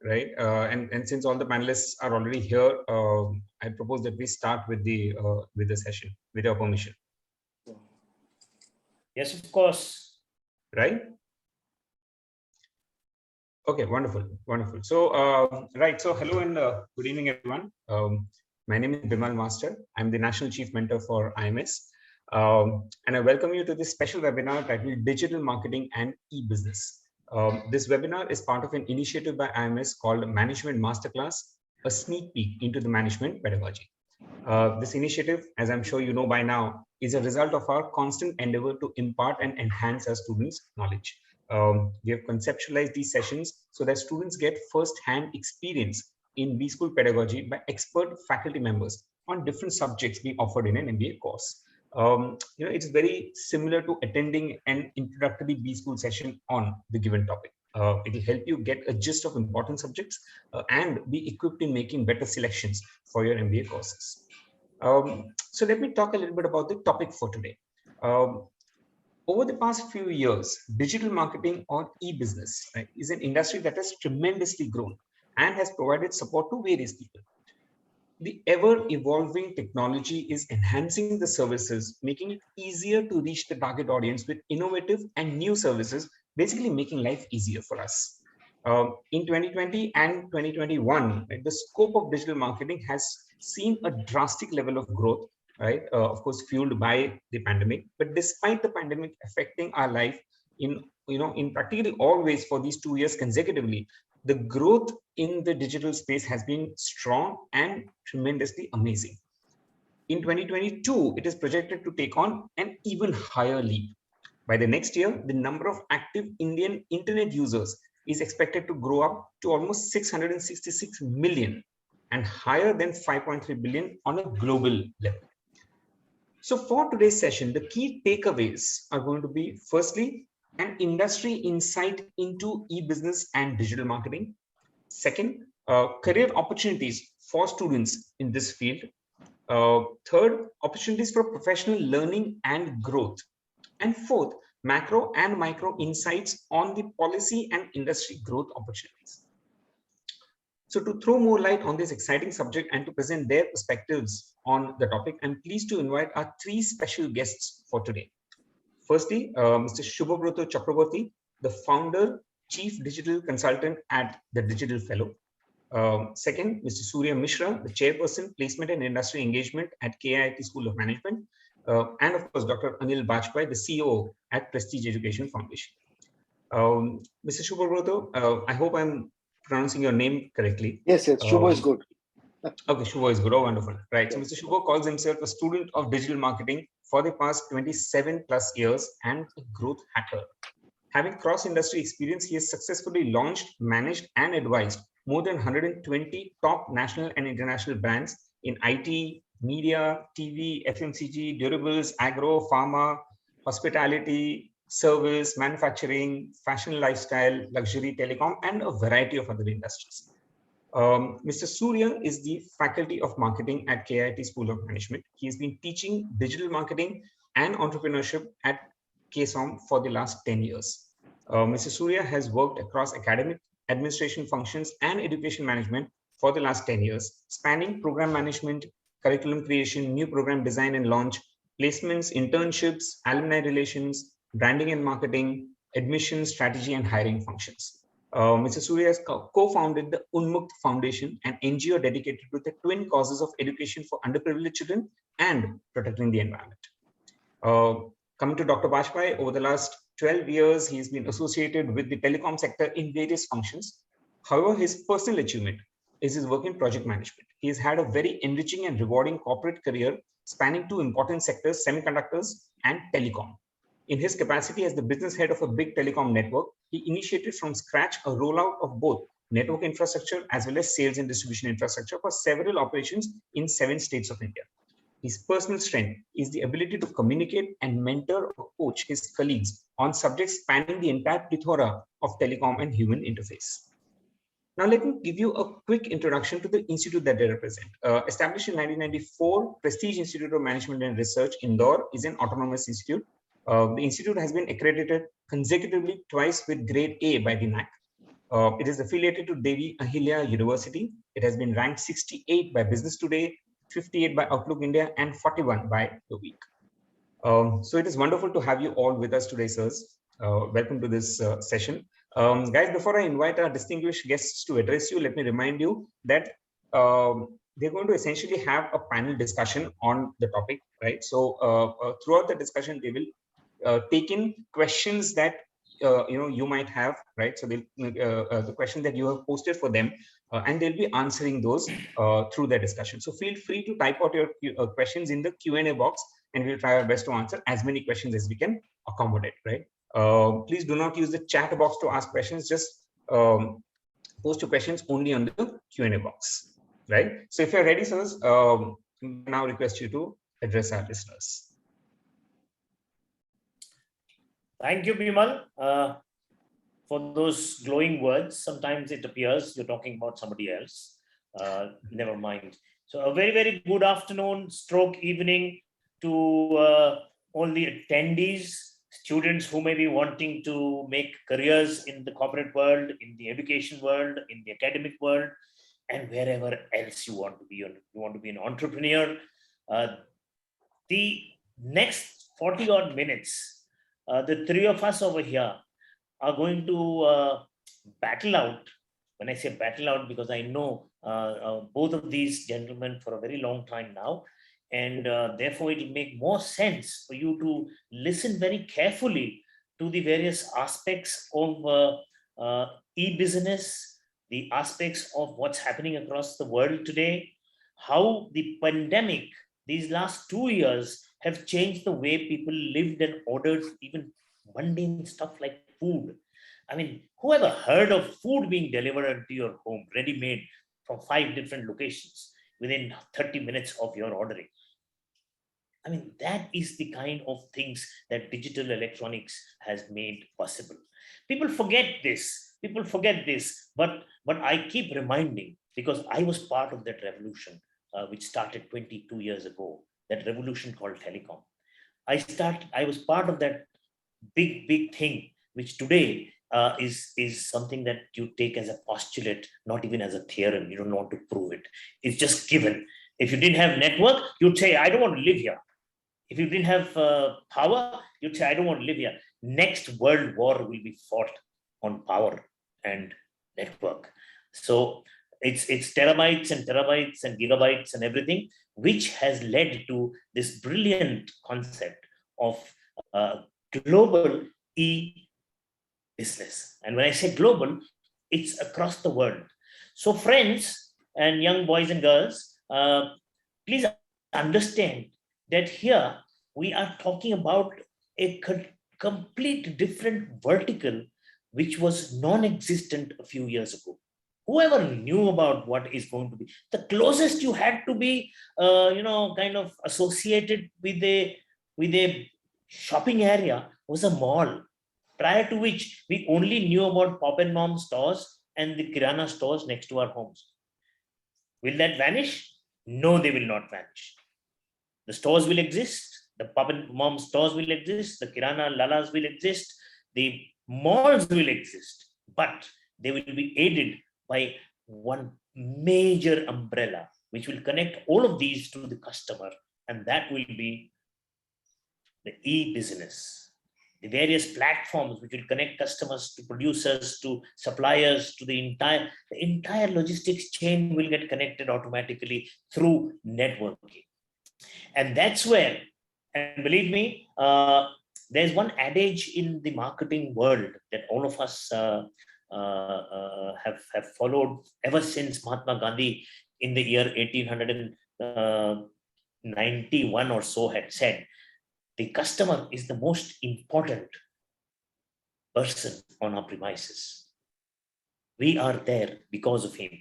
right? And since all the panelists are already here, I propose that we start with the session, with your permission. Yes, of course. Right? Okay, wonderful, wonderful. So, right. So, hello and good evening, everyone. My name is Bimal Master. I'm the National Chief Mentor for IMS. And I welcome you to this special webinar titled Digital Marketing and E-Business. This webinar is part of an initiative by IMS called Management Masterclass, a sneak peek into the management pedagogy. This initiative, as I'm sure you know by now, is a result of our constant endeavor to impart and enhance our students' knowledge. We have conceptualized these sessions so that students get first-hand experience in B-School pedagogy by expert faculty members on different subjects being offered in an MBA course. It's very similar to attending an introductory B-School session on the given topic. It will help you get a gist of important subjects and be equipped in making better selections for your MBA courses. So let me talk a little bit about the topic for today. Over the past few years, digital marketing or e-business, right, is an industry that has tremendously grown and has provided support to various people. The ever-evolving technology is enhancing the services, making it easier to reach the target audience with innovative and new services, basically making life easier for us. In 2020 and 2021, right, the scope of digital marketing has seen a drastic level of growth, right? Of course, fueled by the pandemic. But despite the pandemic affecting our life in practically all ways for these 2 years consecutively, the growth in the digital space has been strong and tremendously amazing. In 2022, it is projected to take on an even higher leap. By the next year, the number of active Indian internet users is expected to grow up to almost 666 million and higher than 5.3 billion on a global level. So for today's session, the key takeaways are going to be, firstly, an industry insight into e-business and digital marketing. Second, career opportunities for students in this field. Third, opportunities for professional learning and growth. And fourth, macro and micro insights on the policy and industry growth opportunities. So to throw more light on this exciting subject and to present their perspectives on the topic, I'm pleased to invite our three special guests for today. Firstly, Mr. Subhobroto Chakroborty, the founder, Chief Digital Consultant at the Digital Fellow. Second, Mr. Surya Mishra, the Chairperson, Placement and Industry Engagement at KIIT School of Management. And of course, Dr. Anil Bajpai, the CEO at Prestige Education Foundation. Mr. Subhobroto, I hope I'm pronouncing your name correctly. Yes, Shubho is good. Okay, Shubho is good. Oh, wonderful. Right. So Mr. Shubho calls himself a student of digital marketing for the past 27 plus years and a growth hacker. Having cross-industry experience, he has successfully launched, managed, and advised more than 120 top national and international brands in IT, media, TV, FMCG, durables, agro, pharma, hospitality, service, manufacturing, fashion, lifestyle, luxury, telecom, and a variety of other industries. Mr. Surya is the Faculty of Marketing at KIIT School of Management. He has been teaching digital marketing and entrepreneurship at KSOM for the last 10 years. Mr. Surya has worked across academic, administration functions, and education management for the last 10 years, spanning program management, curriculum creation, new program design and launch, placements, internships, alumni relations, branding and marketing, admissions, strategy, and hiring functions. Mr. Surya has co-founded the Unmukt Foundation, an NGO dedicated to the twin causes of education for underprivileged children and protecting the environment. Coming to Dr. Bajpai, over the last 12 years, he's been associated with the telecom sector in various functions. However, his personal achievement is his work in project management. He has had a very enriching and rewarding corporate career spanning two important sectors, semiconductors and telecom. In his capacity as the business head of a big telecom network, he initiated from scratch a rollout of both network infrastructure as well as sales and distribution infrastructure for several operations in 7 states of India. His personal strength is the ability to communicate and mentor or coach his colleagues on subjects spanning the entire plethora of telecom and human interface. Now, let me give you a quick introduction to the institute that they represent. Established in 1994, Prestige Institute of Management and Research, Indore, is an autonomous institute. The institute has been accredited consecutively twice with grade A by the NAC. It is affiliated to Devi Ahilya University. It has been ranked 68 by Business Today, 58 by Outlook India, and 41 by The Week. So it is wonderful to have you all with us today, sirs. Welcome to this session. Guys, before I invite our distinguished guests to address you, let me remind you that they're going to essentially have a panel discussion on the topic, right? So throughout the discussion, they will take in questions that you might have, right? So the questions that you have posted for them, and they'll be answering those through their discussion. So feel free to type out your questions in the Q&A box, and we'll try our best to answer as many questions as we can accommodate, right? Please do not use the chat box to ask questions. Just post your questions only on the Q&A box, right? So if you're ready, sirs, now request you to address our listeners. Thank you, Bimal, for those glowing words. Sometimes it appears you're talking about somebody else. Never mind. So a very, very good afternoon, stroke evening to all the attendees, students who may be wanting to make careers in the corporate world, in the education world, in the academic world, and wherever else you want to be. You want to be an entrepreneur. The next 40 odd minutes, the three of us over here are going to battle out. When I say battle out, because I know both of these gentlemen for a very long time now, and therefore it will make more sense for you to listen very carefully to the various aspects of e-business, the aspects of what's happening across the world today, how the pandemic, these last 2 years, have changed the way people lived and ordered even mundane stuff like food. I mean, who ever heard of food being delivered to your home, ready-made from 5 different locations within 30 minutes of your ordering? I mean, that is the kind of things that digital electronics has made possible. People forget this. But I keep reminding, because I was part of that revolution, which started 22 years ago, that revolution called telecom. I was part of that big thing, which today is something that you take as a postulate, not even as a theorem. You don't want to prove it. It's just given. If you didn't have network, you'd say, I don't want to live here. If you didn't have power, you'd say, I don't want to live here. Next world war will be fought on power and network. So it's terabytes and terabytes and gigabytes and everything, which has led to this brilliant concept of global e-business. And when I say global, it's across the world. So friends and young boys and girls, please understand that here we are talking about a complete different vertical, which was non-existent a few years ago. Whoever knew about what is going to be, the closest you had to be, kind of associated with a shopping area was a mall, prior to which we only knew about pop and mom stores and the kirana stores next to our homes. Will that vanish? No, they will not vanish. The stores will exist, the pop and mom stores will exist, the kirana lalas will exist, the malls will exist, but they will be aided by one major umbrella, which will connect all of these to the customer, and that will be the e-business. The various platforms which will connect customers to producers, to suppliers, to the entire logistics chain will get connected automatically through networking. And that's where, and believe me, there's one adage in the marketing world that all of us have followed ever since Mahatma Gandhi in the year 1891 or so had said, the customer is the most important person on our premises. We are there because of him,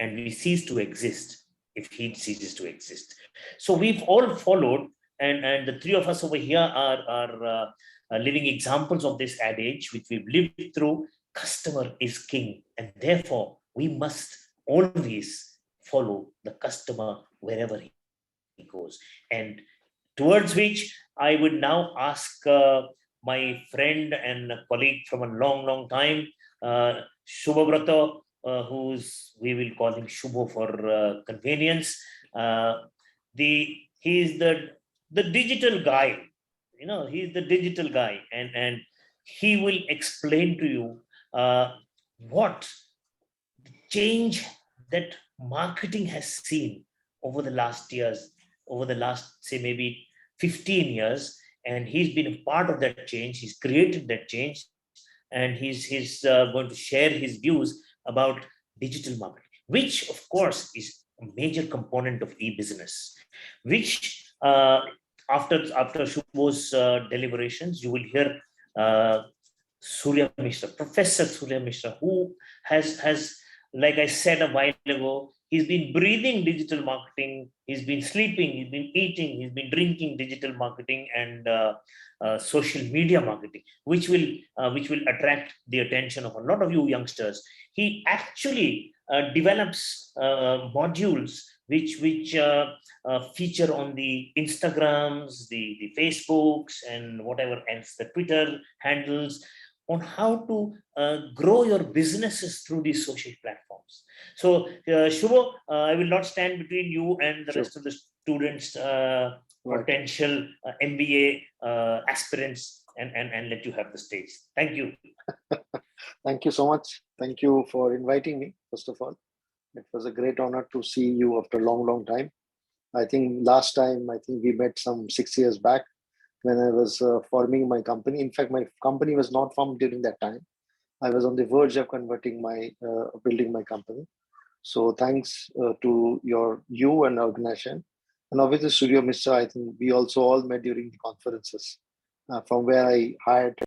and we cease to exist if he ceases to exist. So we've all followed, and the three of us over here are living examples of this adage, which we've lived through. Customer is king, and therefore we must always follow the customer wherever he goes. And towards which I would now ask my friend and colleague from a long time, Subhobroto, we will call him Shubho for convenience. He's the digital guy. He's the digital guy, and he will explain to you what change that marketing has seen over the last years, over the last, say, maybe 15 years. And he's been a part of that change. He's created that change. And he's going to share his views about digital marketing, which, of course, is a major component of e-business, which after Shubho's deliberations, you will hear Surya Mishra, Professor Surya Mishra, who has, like I said a while ago, he's been breathing digital marketing. He's been sleeping, he's been eating, he's been drinking digital marketing and social media marketing, which will attract the attention of a lot of you youngsters. He actually develops modules which feature on the Instagrams, the Facebooks, and whatever else, the Twitter handles, on how to grow your businesses through these social platforms. So, Shubho, I will not stand between you and the rest of the students, potential MBA aspirants, and let you have the stage. Thank you. Thank you so much. Thank you for inviting me, first of all. It was a great honor to see you after a long time. I think last time, we met some 6 years back when I was forming my company. In fact, my company was not formed during that time. I was on the verge of building my company. So thanks to you and organization. And obviously Surya Mishra, I think we also all met during the conferences from where I hired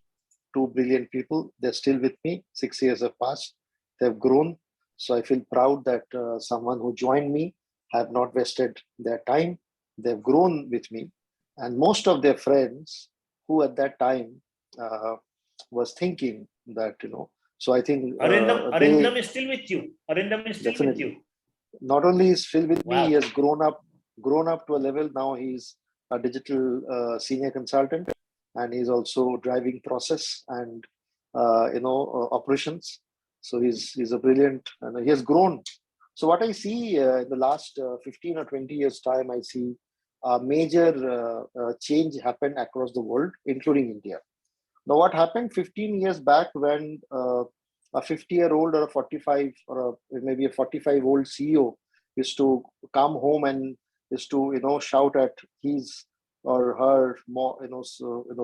2 brilliant people. They're still with me. 6 years have passed. They've grown. So I feel proud that someone who joined me have not wasted their time. They've grown with me. And most of their friends who at that time was thinking that, so I think Arindam is still with you. Arindam is still with you. Not only is still with me, he has grown up to a level. Now he's a digital senior consultant, and he's also driving process and operations. So he's a brilliant, and he has grown. So what I see in the last 15 or 20 years time, I see a major change happened across the world, including India. Now, what happened 15 years back when a 50-year-old or a 45 or maybe a 45-old CEO used to come home and used to shout at his or her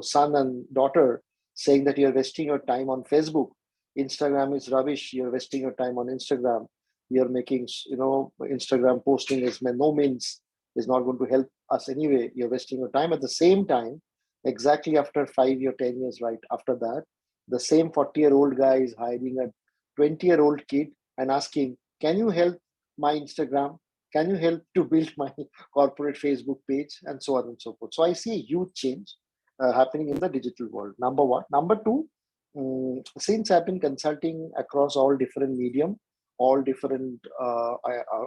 son and daughter, saying that you're wasting your time on Facebook. Instagram is rubbish. You're wasting your time on Instagram. You're making Instagram posting is by no means is not going to help us anyway. You're wasting your time. At the same time, exactly after 5 or 10 years, right after that, the same 40-year-old guy is hiring a 20-year-old kid and asking, can you help my Instagram? Can you help to build my corporate Facebook page? And so on and so forth. So I see a huge change happening in the digital world, number one. Number two, since I've been consulting across all different medium, all different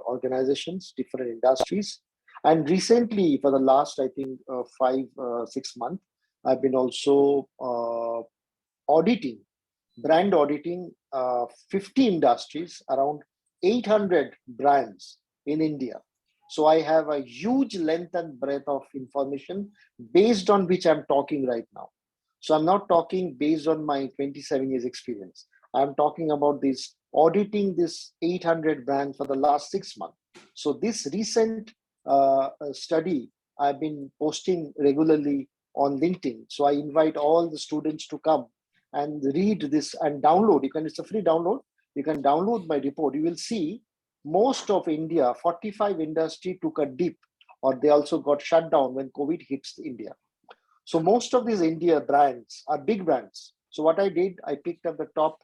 organizations, different industries, and recently for the last, I think, 5-6 months, I've been also brand auditing 50 industries, around 800 brands in India. So I have a huge length and breadth of information based on which I'm talking right now. So I'm not talking based on my 27 years experience. I'm talking about this auditing this 800 brands for the last 6 months. So this recent study I've been posting regularly on LinkedIn. So I invite all the students to come and read this and download. It's a free download. You can download my report. You will see most of India, 45 industry took a dip, or they also got shut down when COVID hits India. So most of these India brands are big brands. So what I did, I picked up the top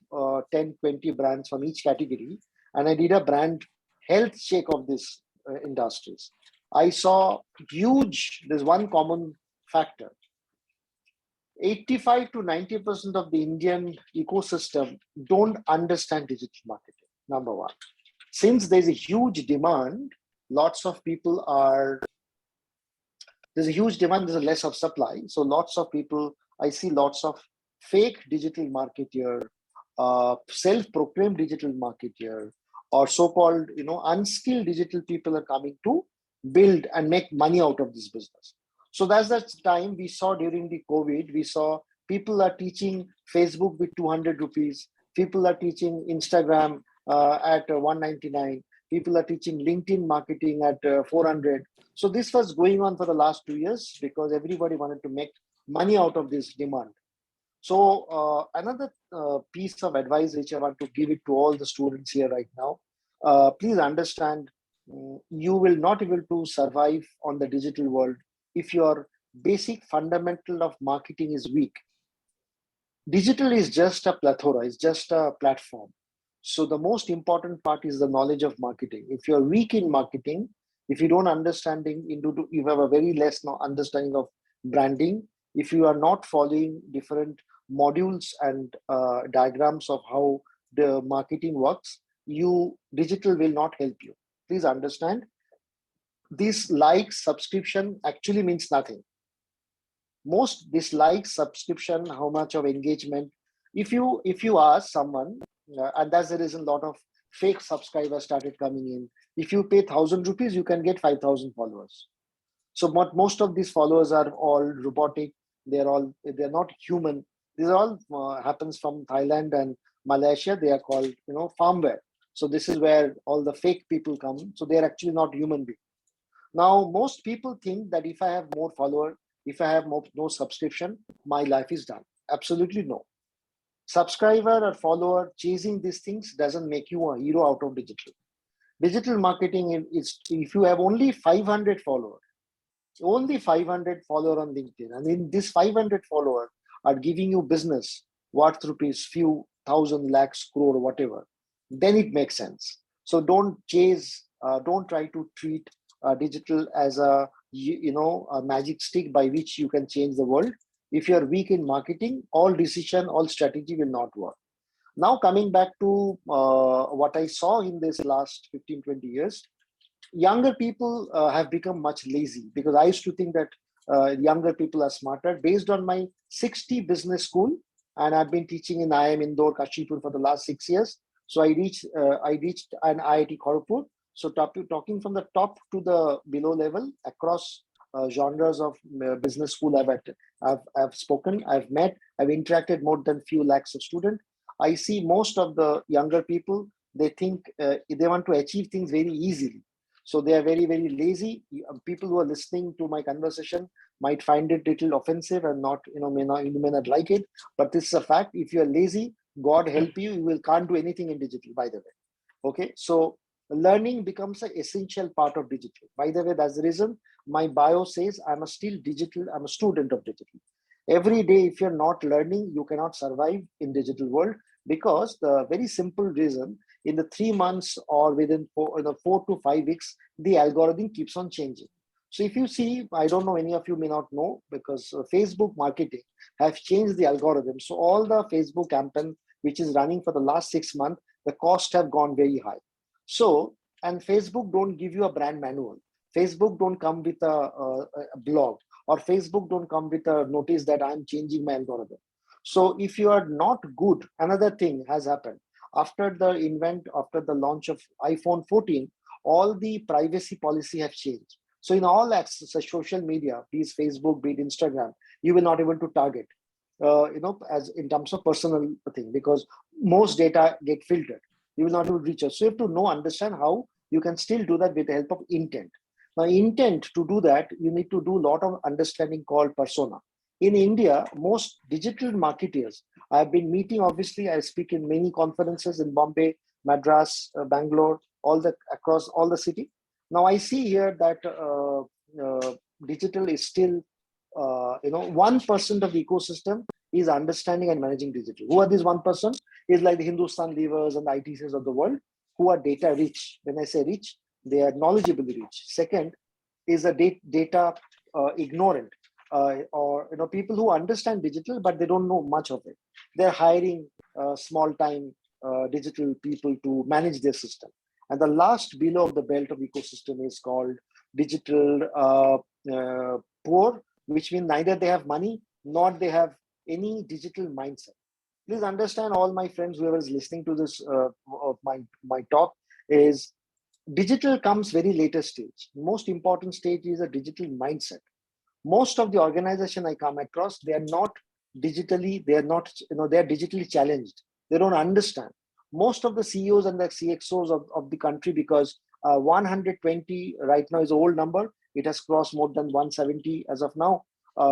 10, 20 brands from each category, and I did a brand health check of these industries. I saw there's one common factor. 85 to 90% of the Indian ecosystem don't understand digital marketing, number one. Since there's a huge demand, there's a huge demand, there's a less of supply. So lots of people, I see lots of fake digital marketer self-proclaimed digital marketer or so-called, unskilled digital people are coming to build and make money out of this business. So that's the time we saw during the COVID. We saw people are teaching Facebook with 200 rupees. People are teaching Instagram at 199. People are teaching LinkedIn marketing at 400. So this was going on for the last 2 years because everybody wanted to make money out of this demand. So another piece of advice which I want to give it to all the students here right now, please understand, you will not able to survive on the digital world if your basic fundamental of marketing is weak. Digital is just a plethora, it's just a platform. So the most important part is the knowledge of marketing. If you're weak in marketing, if you don't understanding into, you have a very less understanding of branding, if you are not following different modules and diagrams of how the marketing works, digital will not help you. Please understand, this like subscription actually means nothing. Most dislikes subscription, how much of engagement. If you ask someone, and that's the reason a lot of fake subscribers started coming in. If you pay 1,000 rupees, you can get 5,000 followers. So most of these followers are all robotic. They're not human. These all happens from Thailand and Malaysia. They are called farmware. So this is where all the fake people come. So they're actually not human beings. Now most people think that if I have more followers, if I have no subscription, my life is done. Absolutely no. Subscriber or follower chasing these things doesn't make you a hero out of digital. Digital marketing is if you have only 500 followers, only 500 follower on LinkedIn, and in this 500 follower are giving you business worth rupees few thousand lakhs crore whatever, then it makes sense. So don't chase, don't try to treat digital as a magic stick by which you can change the world. If you are weak in marketing, all decision, all strategy will not work. Now coming back to what I saw in this last 15-20 years, younger people have become much lazy, because I used to think that younger people are smarter. Based on my 60 business school, and I've been teaching in IIM Indore, Kashipur for the last 6 years. So I reached an IIT Kharagpur. So talking from the top to the below level across genres of business school, I've spoken, I've met, I've interacted more than few lakhs of students. I see most of the younger people, they think they want to achieve things very easily. So they are very, very lazy. People who are listening to my conversation might find it a little offensive and you may not like it, but this is a fact. If you are lazy, God help you, you can't do anything in digital, by the way. Okay, so learning becomes an essential part of digital. By the way, that's the reason my bio says I'm a student of digital. Every day, if you're not learning, you cannot survive in digital world, because the very simple reason, in the 3 months or within 4 to 5 weeks, the algorithm keeps on changing. So if you see, I don't know, any of you may not know, because Facebook marketing have changed the algorithm. So all the Facebook campaign, which is running for the last 6 months, the cost have gone very high. So, and Facebook don't give you a brand manual. Facebook don't come with a blog, or Facebook don't come with a notice that I'm changing my algorithm. So if you are not good, another thing has happened. After the launch of iPhone 14, all the privacy policy have changed. So in all access, social media, be it Facebook, be it Instagram, you will not able to target, as in terms of personal thing, because most data get filtered. You will not able to reach us. So you have to understand how you can still do that with the help of intent. Now, intent, to do that, you need to do a lot of understanding called persona. In India, most digital marketers, I've been meeting, obviously, I speak in many conferences in Bombay, Madras, Bangalore, across all the city. Now I see here that digital is still, 1% of the ecosystem is understanding and managing digital. Who are these 1%? Is like the Hindustan Levers and the ITCs of the world, who are data rich. When I say rich, they are knowledgeably rich. Second is a data ignorant, or people who understand digital but they don't know much of it. They're hiring small time digital people to manage their system. And the last below of the belt of ecosystem is called digital poor, which means neither they have money nor they have any digital mindset. Please understand, all my friends, whoever is listening to this of my talk, is digital comes very later stage. Most important stage is a digital mindset. Most of the organization I come across, they are not digitally, they are not, they are digitally challenged. They don't understand. Most of the CEOs and the CXOs of the country, because 120 right now is an old number. It has crossed more than 170 as of now.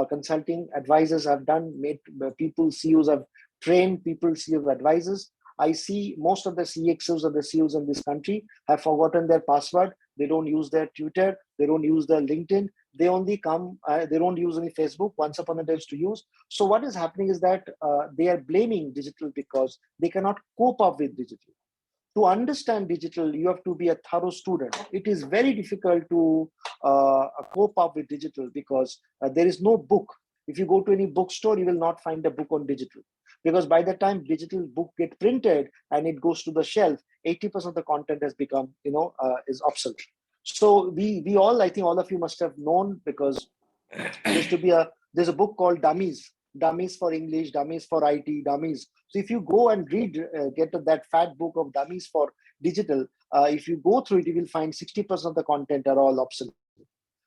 Consulting advisors have done, made people, CEOs have trained people, CEOs advisors. I see most of the CXOs and the CEOs in this country have forgotten their password. They don't use their Twitter. They don't use their LinkedIn. They only come, they don't use any Facebook. Once upon a time to use. So what is happening is that they are blaming digital because they cannot cope up with digital. To understand digital, you have to be a thorough student. It is very difficult to cope up with digital because there is no book. If you go to any bookstore, you will not find a book on digital, because by the time digital book get printed and it goes to the shelf, 80% of the content has become, is obsolete. So we all, I think all of you must have known, because there's a book called Dummies for English, Dummies for IT, Dummies. So if you go and read, get that fat book of Dummies for Digital, if you go through it, you will find 60% of the content are all obsolete.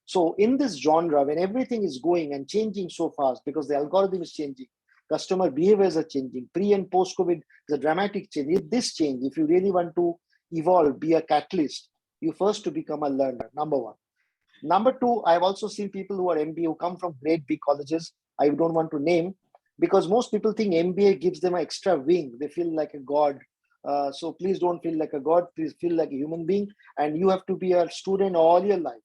So in this genre, when everything is going and changing so fast, because the algorithm is changing, customer behaviors are changing, pre and post COVID, the dramatic change. If this change, if you really want to evolve, be a catalyst, you first to become a learner, number one. Number two, I've also seen people who are MBA who come from great big colleges. I don't want to name, because most people think MBA gives them an extra wing. They feel like a god. So please don't feel like a god. Please feel like a human being. And you have to be a student all your life.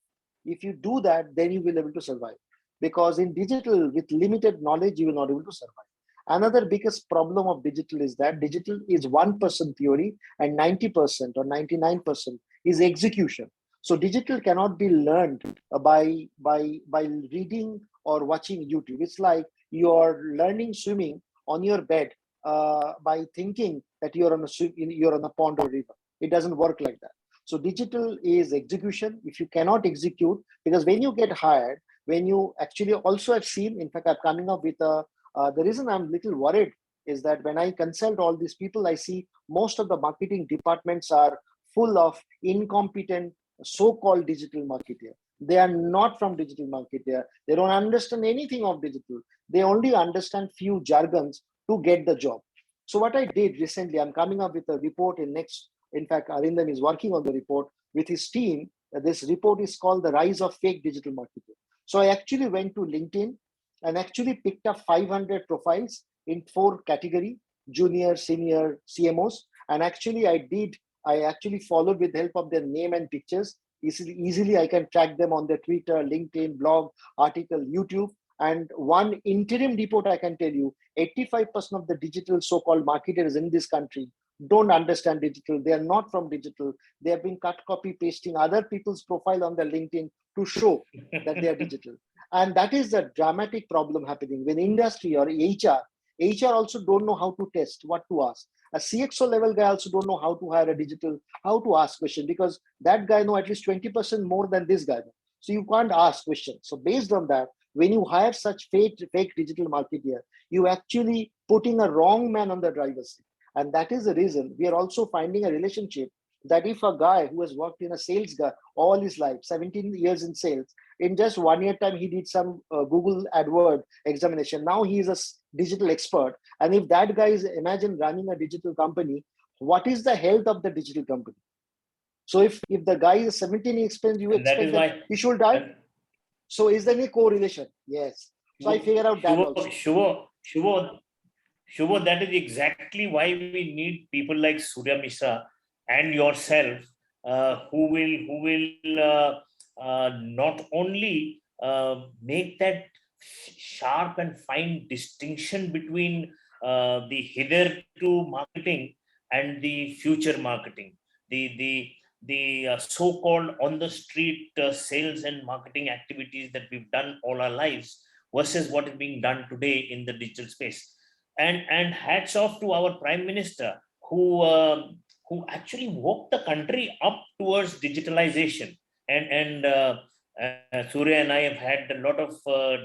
If you do that, then you will be able to survive. Because in digital, with limited knowledge, you will not be able to survive. Another biggest problem of digital is that digital is 1% theory and 90% or 99% is execution. So digital cannot be learned by reading or watching YouTube. It's like you are learning swimming on your bed by thinking that you're on a pond or river. It doesn't work like that. So digital is execution. If you cannot execute, because when you get hired, when you actually also have seen, in fact, I'm coming up with the reason I'm a little worried is that when I consult all these people, I see most of the marketing departments are full of incompetent so-called digital marketer. They are not from digital marketer. They don't understand anything of digital. They only understand few jargons to get the job. So what I did recently, I'm coming up with a report in fact, Arindam is working on the report with his team. This report is called The Rise of Fake Digital Marketing. So I actually went to LinkedIn and actually picked up 500 profiles in 4 categories: junior, senior, CMOs. And actually I actually followed with the help of their name and pictures. Easily I can track them on their Twitter, LinkedIn, blog, article, YouTube. And one interim report, I can tell you, 85% of the digital so-called marketers in this country don't understand digital. They are not from digital. They have been cut, copy, pasting other people's profile on their LinkedIn to show that they are digital. And that is the dramatic problem happening when industry or HR also don't know how to test, what to ask. A CXO level guy also don't know how to hire a digital, how to ask question, because that guy know at least 20% more than this guy. So you can't ask questions. So based on that, when you hire such fake digital marketer, you actually putting a wrong man on the driver's seat. And that is the reason we are also finding a relationship that if a guy who has worked in a sales guy all his life, 17 years in sales, in just 1 year time, he did some Google AdWord examination. Now he is a digital expert. And if that guy is, imagine running a digital company, what is the health of the digital company? So if the guy is 17 years experience, you expect that he should die. So is there any correlation? Yes. So I figure out that also. Sure, that is exactly why we need people like Surya Mishra and yourself, who will not only make that sharp and fine distinction between the hitherto marketing and the future marketing, the so-called on the street sales and marketing activities that we've done all our lives versus what is being done today in the digital space. And hats off to our Prime Minister who actually woke the country up towards digitalization. And Surya and I have had a lot of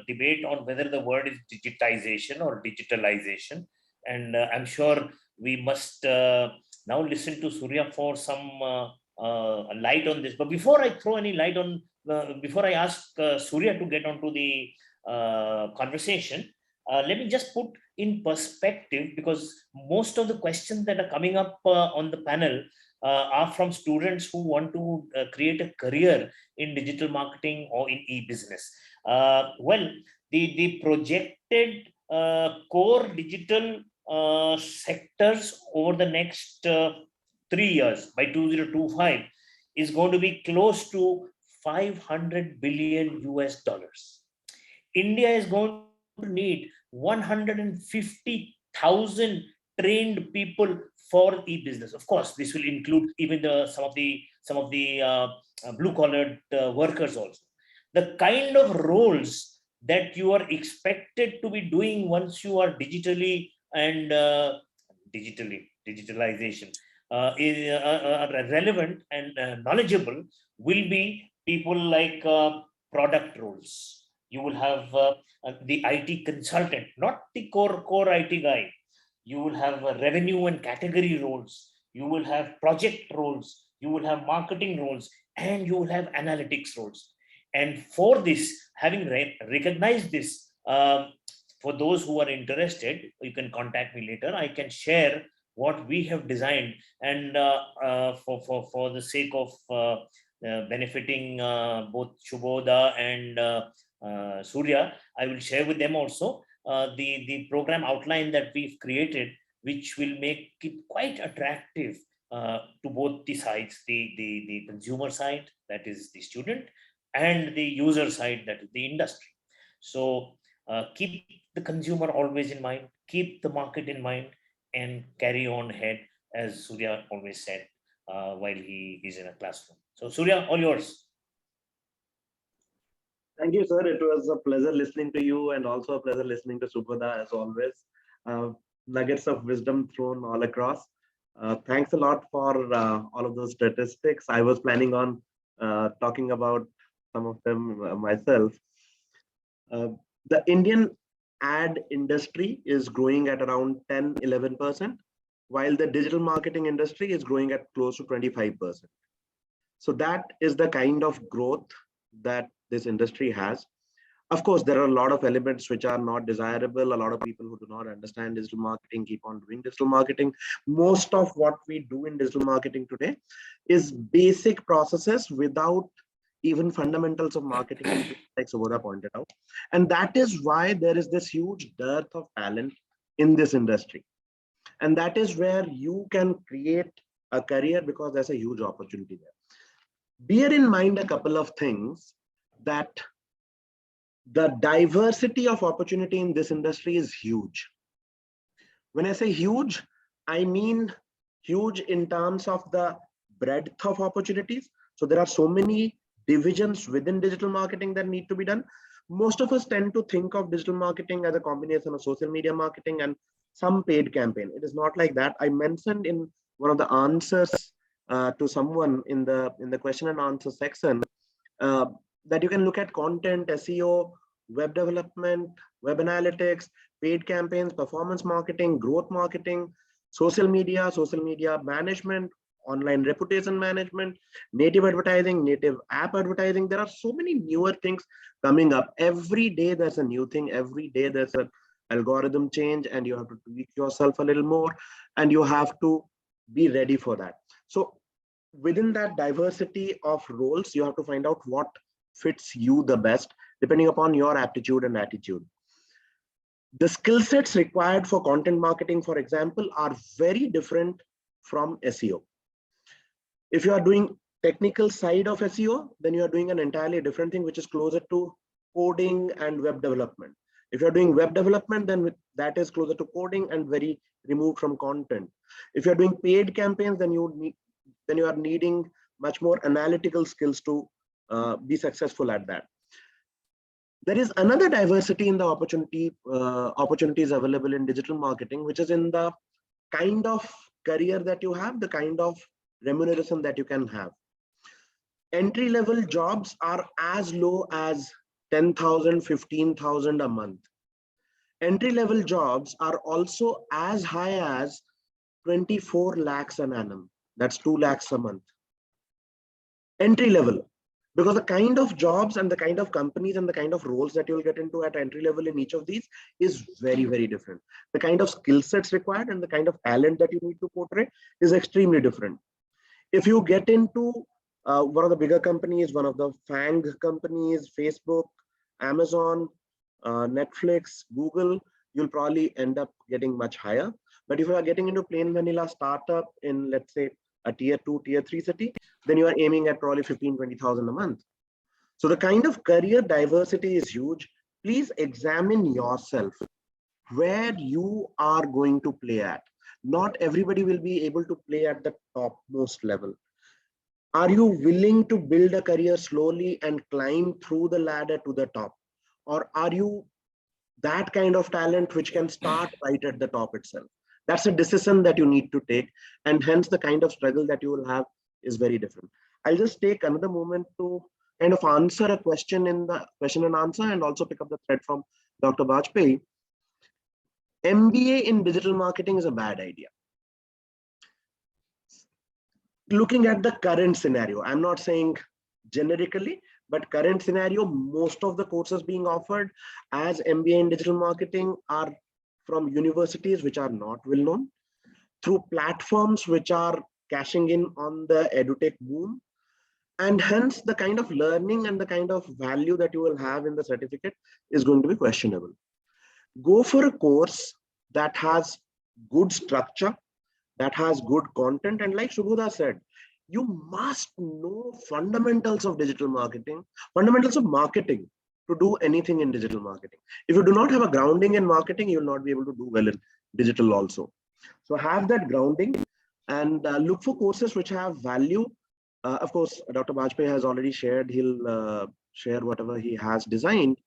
debate on whether the word is digitization or digitalization. And I'm sure we must now listen to Surya for some light on this. But before I throw any light on, before I ask Surya to get onto the conversation, let me just put in perspective, because most of the questions that are coming up on the panel are from students who want to create a career in digital marketing or in e-business. Well, the projected core digital sectors over the next 3 years by 2025 is going to be close to 500 billion US dollars. India is going to need 150,000 trained people for e-business. Of course, this will include even some of the blue-collared workers also. The kind of roles that you are expected to be doing once you are digitally and digitalization is relevant and knowledgeable will be people like product roles. You will have the IT consultant, not the core IT guy. You will have revenue and category roles. You will have project roles. You will have marketing roles, and you will have analytics roles. And for this, having recognized this, for those who are interested, you can contact me later. I can share what we have designed, and for the sake of benefiting both Shubhoda and Surya, I will share with them also the program outline that we've created, which will make it quite attractive to both the sides, the consumer side, that is the student, and the user side, that is the industry. So keep the consumer always in mind, keep the market in mind, and carry on ahead, as Surya always said while he is in a classroom. So Surya, all yours. Thank you, sir. It was a pleasure listening to you, and also a pleasure listening to Subhoda, as always. Nuggets of wisdom thrown all across. Thanks a lot for all of those statistics. I was planning on talking about some of them myself. The Indian ad industry is growing at around 10-11%, while the digital marketing industry is growing at close to 25%. So that is the kind of growth that this industry has. Of course, there are a lot of elements which are not desirable. A lot of people who do not understand digital marketing keep on doing digital marketing. Most of what we do in digital marketing today is basic processes without even fundamentals of marketing, like Subhoda pointed out. And that is why there is this huge dearth of talent in this industry. And that is where you can create a career, because there's a huge opportunity there. Bear in mind a couple of things, that the diversity of opportunity in this industry is huge. When I say huge, I mean huge in terms of the breadth of opportunities. So there are so many divisions within digital marketing that need to be done. Most of us tend to think of digital marketing as a combination of social media marketing and some paid campaign. It is not like that. I mentioned in one of the answers to someone in the question and answer section that you can look at content, SEO, web development, web analytics, paid campaigns, performance marketing, growth marketing, social media management, online reputation management, native advertising, native app advertising. There are so many newer things coming up. Every day there's a new thing. Every day there's an algorithm change, and you have to tweak yourself a little more, and you have to be ready for that. So within that diversity of roles, you have to find out what fits you the best, depending upon your aptitude and attitude. The skill sets required for content marketing, for example, are very different from SEO. If you are doing technical side of SEO, then you are doing an entirely different thing, which is closer to coding and web development. If you're doing web development, then that is closer to coding and very removed from content. If you're doing paid campaigns, then you are needing much more analytical skills to be successful at that. There is another diversity in the opportunities available in digital marketing, which is in the kind of career that you have, the kind of remuneration that you can have. Entry-level jobs are as low as 10,000, 15,000 a month. Entry-level jobs are also as high as 24 lakhs an annum. That's 2 lakhs a month. Entry level, because the kind of jobs and the kind of companies and the kind of roles that you'll get into at entry level in each of these is very, very different. The kind of skill sets required and the kind of talent that you need to portray is extremely different. If you get into one of the bigger companies, one of the FANG companies, Facebook, Amazon, Netflix, Google, you'll probably end up getting much higher. But if you are getting into plain vanilla startup in, let's say, a tier 2, tier 3 city, then you are aiming at probably 15, 20,000 a month. So the kind of career diversity is huge. Please examine yourself where you are going to play at. Not everybody will be able to play at the topmost level. Are you willing to build a career slowly and climb through the ladder to the top? Or are you that kind of talent which can start right at the top itself? That's a decision that you need to take, and hence the kind of struggle that you will have is very different. I'll just take another moment to kind of answer a question in the question and answer, and also pick up the thread from Dr. Bajpai. MBA in digital marketing is a bad idea. Looking at the current scenario, I'm not saying generically, but current scenario, most of the courses being offered as MBA in digital marketing are from universities which are not well known, through platforms which are cashing in on the edutech boom, and hence the kind of learning and the kind of value that you will have in the certificate is going to be questionable. Go for a course that has good structure, that has good content, and like Subhoda said, you must know fundamentals of digital marketing, fundamentals of marketing to do anything in digital marketing. If you do not have a grounding in marketing, you will not be able to do well in digital also. So have that grounding and look for courses which have value. Of course, Dr. Bajpai has already shared, he'll share whatever he has designed.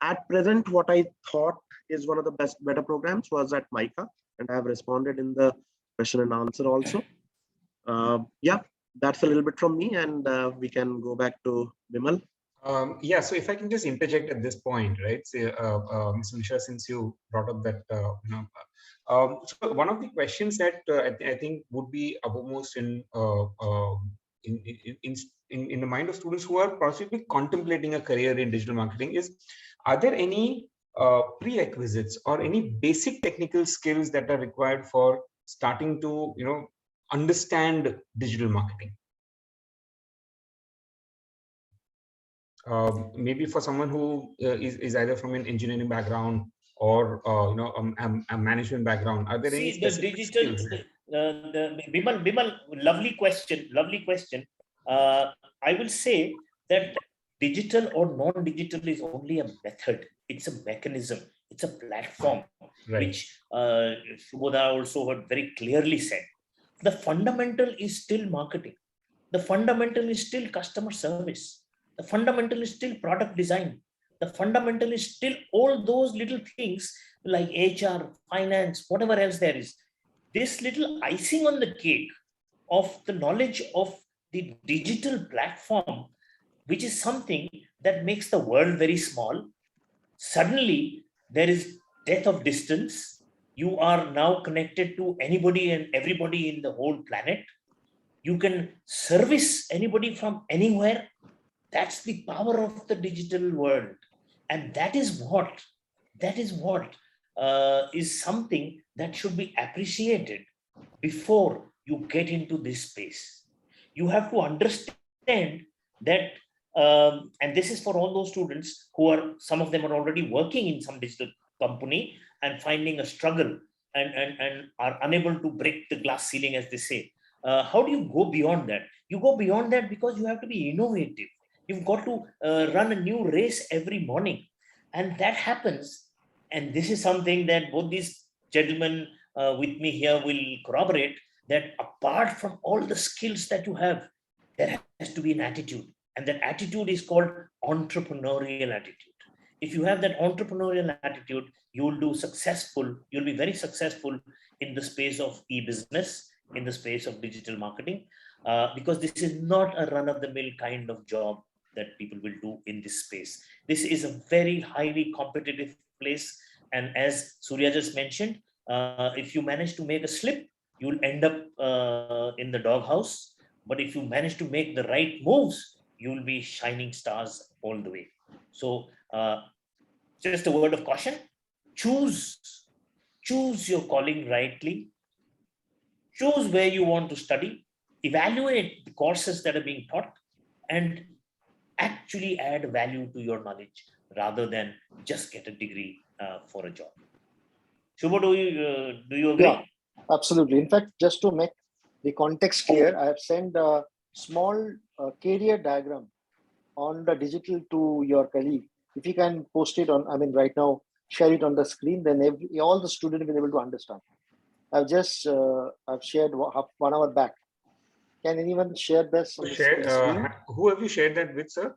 At present, what I thought is one of the better programs was at MICA, and I have responded in the question and answer also. Yeah, that's a little bit from me, and we can go back to Bimal. Yeah, so if I can just interject at this point, right? So, Mr. Mishra, since you brought up that, so one of the questions that I think would be uppermost in the mind of students who are possibly contemplating a career in digital marketing is: are there any prerequisites or any basic technical skills that are required for starting to, understand digital marketing? Maybe for someone who is either from an engineering background or a management background, are there any specific skills? Bimal, lovely question. I will say that digital or non-digital is only a method. It's a mechanism. It's a platform, right, which Subhoda also had very clearly said. The fundamental is still marketing. The fundamental is still customer service. The fundamental is still product design. The fundamental is still all those little things like HR, finance, whatever else there is. This little icing on the cake of the knowledge of the digital platform, which is something that makes the world very small. Suddenly, there is death of distance. You are now connected to anybody and everybody in the whole planet. You can service anybody from anywhere. That's the power of the digital world. And that is what is something that should be appreciated before you get into this space. You have to understand that, and this is for all those students who are, some of them are already working in some digital company and finding a struggle and are unable to break the glass ceiling, as they say. How do you go beyond that? You go beyond that because you have to be innovative. You've got to run a new race every morning. And that happens. And this is something that both these gentlemen with me here will corroborate, that apart from all the skills that you have, there has to be an attitude. And that attitude is called entrepreneurial attitude. If you have that entrepreneurial attitude, you will you'll be very successful in the space of e-business, in the space of digital marketing, because this is not a run-of-the-mill kind of job that people will do in this space. This is a very highly competitive place. And as Surya just mentioned, if you manage to make a slip, you'll end up in the doghouse. But if you manage to make the right moves, you'll be shining stars all the way. So just a word of caution, choose your calling rightly, choose where you want to study, evaluate the courses that are being taught, and actually add value to your knowledge rather than just get a degree for a job. Shubho, do you agree? Yeah, absolutely. In fact, just to make the context clear, I have sent a small career diagram on the digital to your colleague. If you can post it on, I mean, right now, share it on the screen, then all the students will be able to understand. I've shared 1 hour back. Can anyone share this on the screen? Who have you shared that with, sir?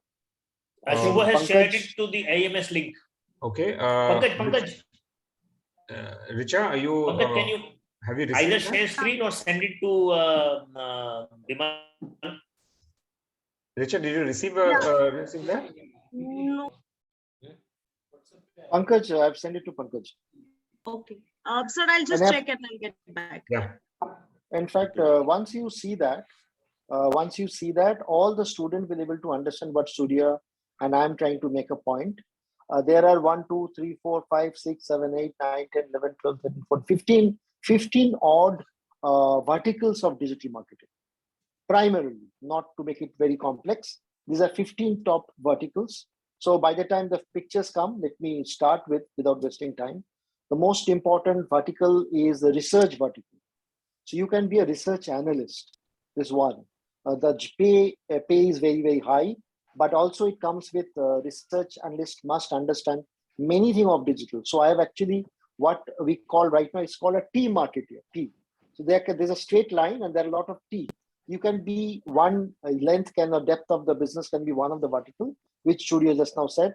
Shubho has shared it to the AMS link. Okay. Pankaj. Richa, are you? Pankaj, can you have you received either that? share screen or send it to Bimal? Richa, did you receive receive that? No. Pankaj, I've sent it to Pankaj. Okay. Sir, I'll just check and I'll get back. Yeah. In fact, once you see that, all the students will be able to understand what Surya and I am trying to make a point. There are 1, 2, 3, 4, 5, 6, 7, 8, 9, 10, 11, 12, 13, 14, 15 odd verticals of digital marketing. Primarily, not to make it very complex. These are 15 top verticals. So by the time the pictures come, let me start with, without wasting time. The most important vertical is the research vertical. So you can be a research analyst. This one. The pay is very, very high, but also it comes with research analyst must understand many things of digital. So I have actually what we call right now, it's called a T marketer, T. So there's a straight line and there are a lot of T. You can be one length or depth of the business can be one of the vertical, which Surya just now said.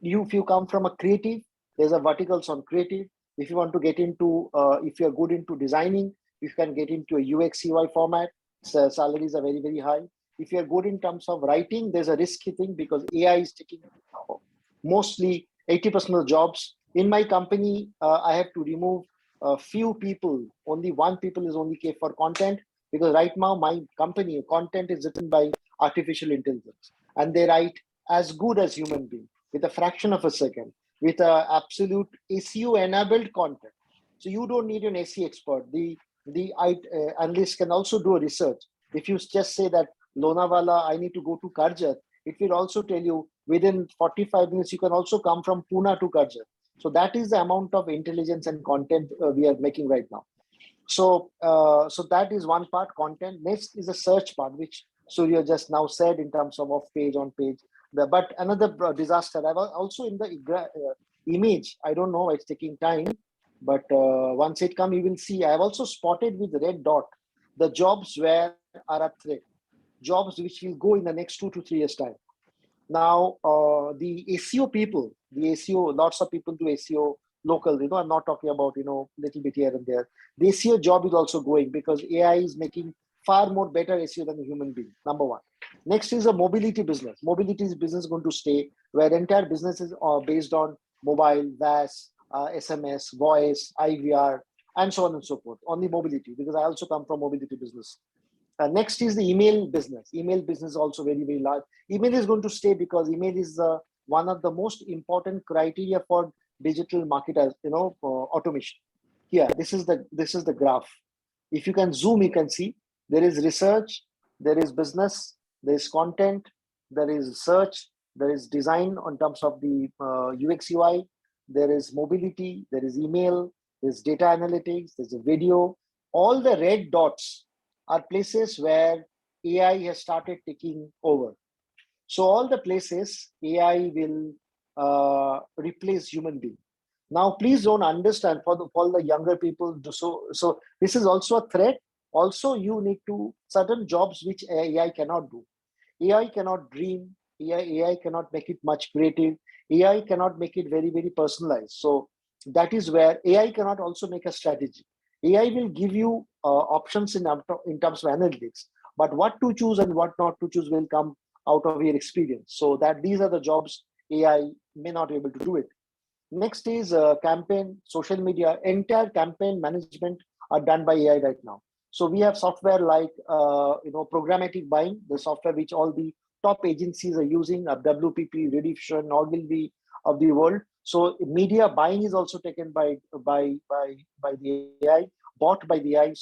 If you come from a creative, there's a verticals on creative. If you want to get into, if you're good into designing, you can get into a UX UI format. So salaries are very, very high. If you're good in terms of writing, there's a risky thing because AI is taking mostly 80% of the jobs. In my company, I have to remove a few people. Only one people is only care for content because right now my company content is written by artificial intelligence and they write as good as human being with a fraction of a second with a absolute SEO enabled content. So you don't need an SEO expert. The analyst can also do a research. If you just say that Lonavala, I need to go to Karjat, it will also tell you within 45 minutes, you can also come from Pune to Karjat. So that is the amount of intelligence and content we are making right now. So, so that is one part, content. Next is a search part, which Surya just now said in terms of off page, on page. But another disaster, I've also in the image, I don't know, it's taking time, but once it comes, you will see. I have also spotted with the red dot the jobs where are at threat, jobs which will go in the next 2 to 3 years time. Now, the SEO people, lots of people do SEO local, I'm not talking about, little bit here and there. The SEO job is also going because AI is making far more better SEO than a human being, number one. Next is a mobility business. Mobility business is going to stay where entire businesses are based on mobile, VAS, SMS, voice, IVR, and so on and so forth. Only mobility, because I also come from mobility business. Next is the email business. Email business is also very, very large. Email is going to stay because email is one of the most important criteria for digital marketers, automation. Here, this is the graph. If you can zoom, you can see there is research, there is business, there is content, there is search, there is design on terms of the UX UI, there is mobility, there is email, there's data analytics, there's a video. All the red dots are places where AI has started taking over. So all the places AI will replace human being. Now, please don't understand for the younger people. So this is also a threat. Also, you need to certain jobs which AI cannot do. AI cannot dream. AI cannot make it much creative. AI cannot make it very, very personalized. So that is where AI cannot also make a strategy. AI will give you options in terms of analytics, but what to choose and what not to choose will come out of your experience. So that these are the jobs AI may not be able to do it. Next is campaign, social media. Entire campaign management are done by AI right now. So we have software like programmatic buying, the software which all the top agencies are using, WPP, Redivision, Ogilvy of the world. So media buying is also taken by the AI, bought by the AI,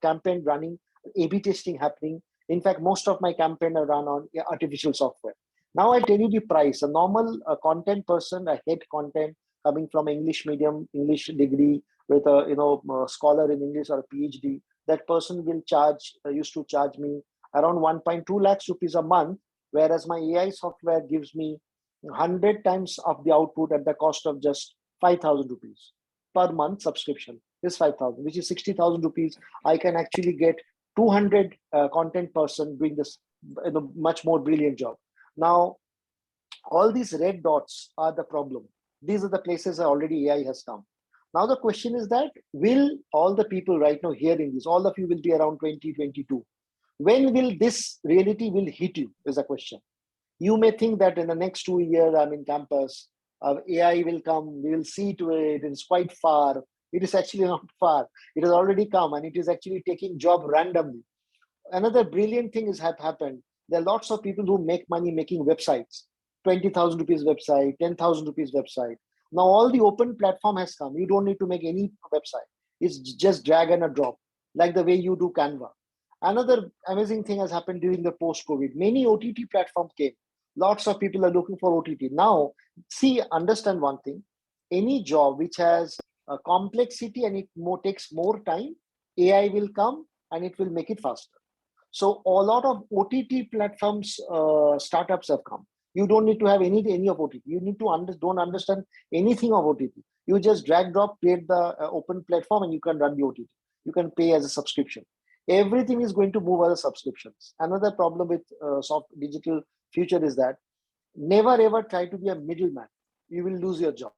campaign running, A/B testing happening. In fact, most of my campaign are run on artificial software. Now I tell you the price. A normal content person, a head content coming from English medium, English degree with a scholar in English or a PhD, that person will charge, used to charge me around 1.2 lakhs rupees a month, whereas my AI software gives me 100 times of the output at the cost of just 5,000 rupees per month. Subscription is 5,000, which is 60,000 rupees. I can actually get 200 content person doing this much more brilliant job. Now, all these red dots are the problem. These are the places that already AI has come. Now the question is that, will all the people right now hearing this, all of you will be around 2022, when will this reality will hit you is a question. You may think that in the next 2 years, I'm in campus, AI will come, we will see to it, it's quite far. It is actually not far. It has already come and it is actually taking job randomly. Another brilliant thing has happened. There are lots of people who make money making websites, 20,000 rupees website, 10,000 rupees website. Now all the open platform has come. You don't need to make any website. It's just drag and a drop, like the way you do Canva. Another amazing thing has happened during the post-COVID. Many OTT platforms came. Lots of people are looking for OTT. Now, see, understand one thing. Any job which has a complexity and it takes more time, AI will come and it will make it faster. So a lot of OTT platforms, startups have come. You don't need to have any of OTT. You need to don't understand anything of OTT. You just drag, drop, create the open platform, and you can run the OTT. You can pay as a subscription. Everything is going to move as subscriptions. Another problem with soft digital future is that never ever try to be a middleman. You will lose your job.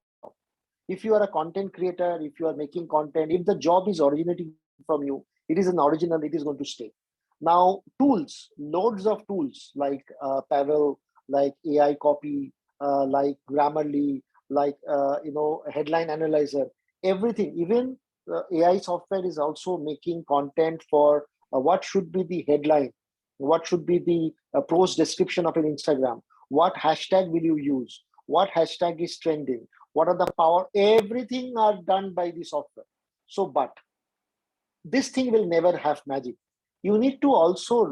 If you are a content creator, if you are making content, if the job is originating from you, it is an original, it is going to stay. Now, tools, loads of tools like Pavel, like AI copy, like Grammarly, like headline analyzer, everything. Even AI software is also making content for what should be the headline, what should be the post description of an Instagram, what hashtag will you use, what hashtag is trending, what are the power, everything are done by the software. So, but this thing will never have magic. You need to also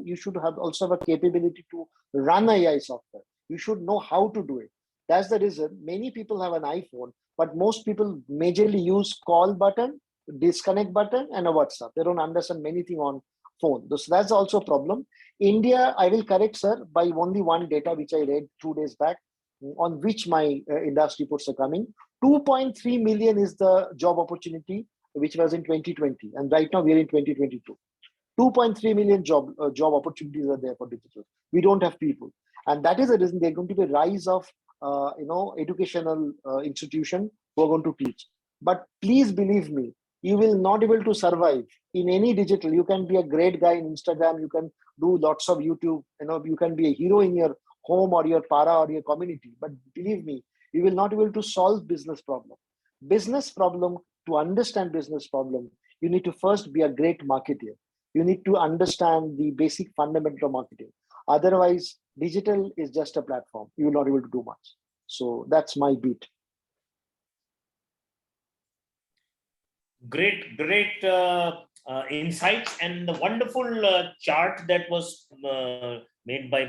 you should also have a capability to run AI software. You should know how to do it. That's the reason many people have an iPhone, but most people majorly use call button, disconnect button, and a WhatsApp. They don't understand many things on phone. So that's also a problem. India, I will correct, sir, by only one data which I read 2 days back, on which my industry reports are coming. 2.3 million is the job opportunity, which was in 2020, and right now we are in 2022. 2.3 million job opportunities are there for digital. We don't have people, and that is the reason there's going to be a rise of educational institution who are going to teach. But please believe me, you will not be able to survive in any digital. You can be a great guy in Instagram, you can do lots of YouTube, you can be a hero in your home or your para or your community, but believe me, you will not be able to solve business problem. To understand business problem, you need to first be a great marketer. You need to understand the basic fundamental of marketing. Otherwise, digital is just a platform. You will not be able to do much. So that's my beat. Great insights and the wonderful chart that was made by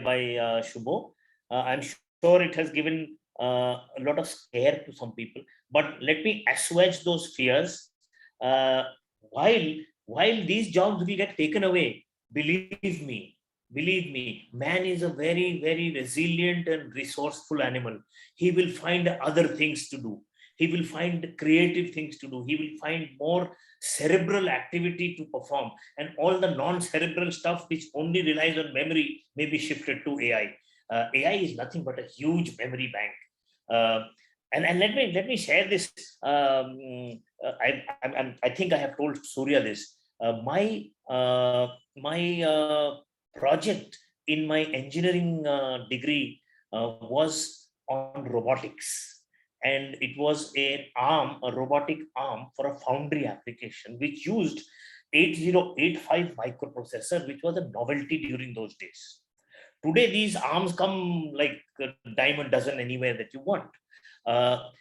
Shubho. I'm sure it has given a lot of scare to some people, but let me assuage those fears. While these jobs will get taken away, believe me, man is a very, very resilient and resourceful animal. He will find other things to do. He will find creative things to do. He will find more cerebral activity to perform, and all the non-cerebral stuff which only relies on memory may be shifted to AI. AI is nothing but a huge memory bank. And let me share this. I think I have told Surya this. My project in my engineering degree was on robotics. and it was a robotic arm for a foundry application, which used 8085 microprocessor, which was a novelty during those days. Today, these arms come like a dime a dozen anywhere that you want. A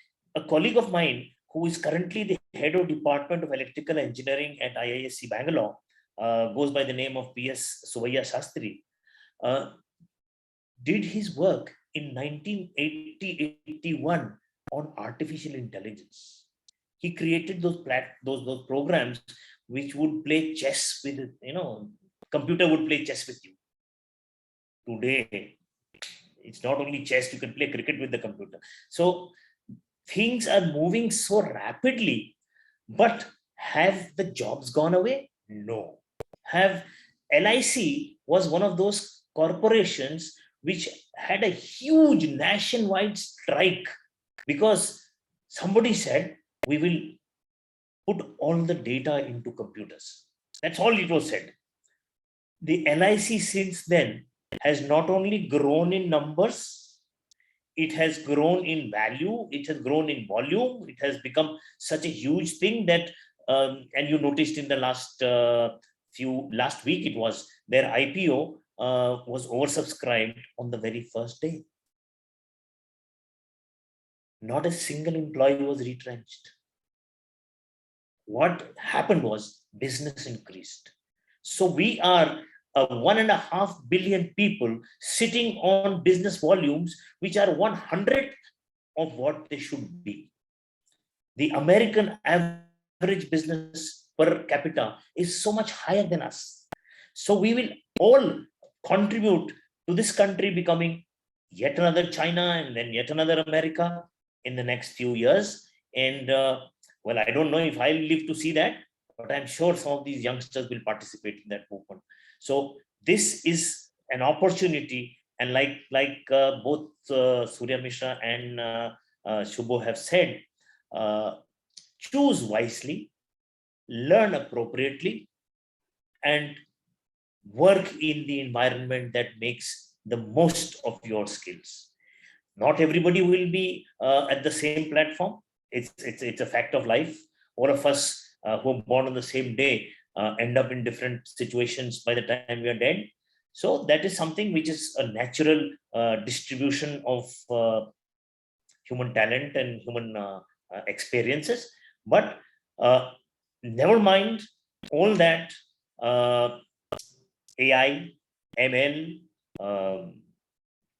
colleague of mine, who is currently the head of Department of Electrical Engineering at IISc Bangalore, goes by the name of PS Subhaya Shastri, did his work in 1980-81 on artificial intelligence. He created those programs which would play chess with, computer would play chess with you. Today, it's not only chess, you can play cricket with the computer. So things are moving so rapidly, but have the jobs gone away? No. Have LIC was one of those corporations which had a huge nationwide strike because somebody said, we will put all the data into computers. That's all it was said. The LIC since then has not only grown in numbers, it has grown in value, it has grown in volume, it has become such a huge thing that, and you noticed in the last week, it was their IPO was oversubscribed on the very first day. Not a single employee was retrenched. What happened was business increased. So we are 1.5 billion people sitting on business volumes which are 100th of what they should be. The American average business per capita is so much higher than us. So we will all contribute to this country becoming yet another China and then yet another America in the next few years. And well, I don't know if I'll live to see that, but I'm sure some of these youngsters will participate in that movement. So this is an opportunity, and like both Surya Mishra and Shubho have said, choose wisely, learn appropriately, and work in the environment that makes the most of your skills. Not everybody will be at the same platform. It's a fact of life. All of us who are born on the same day end up in different situations by the time we are dead. So that is something which is a natural distribution of human talent and human experiences. But never mind all that AI, ML,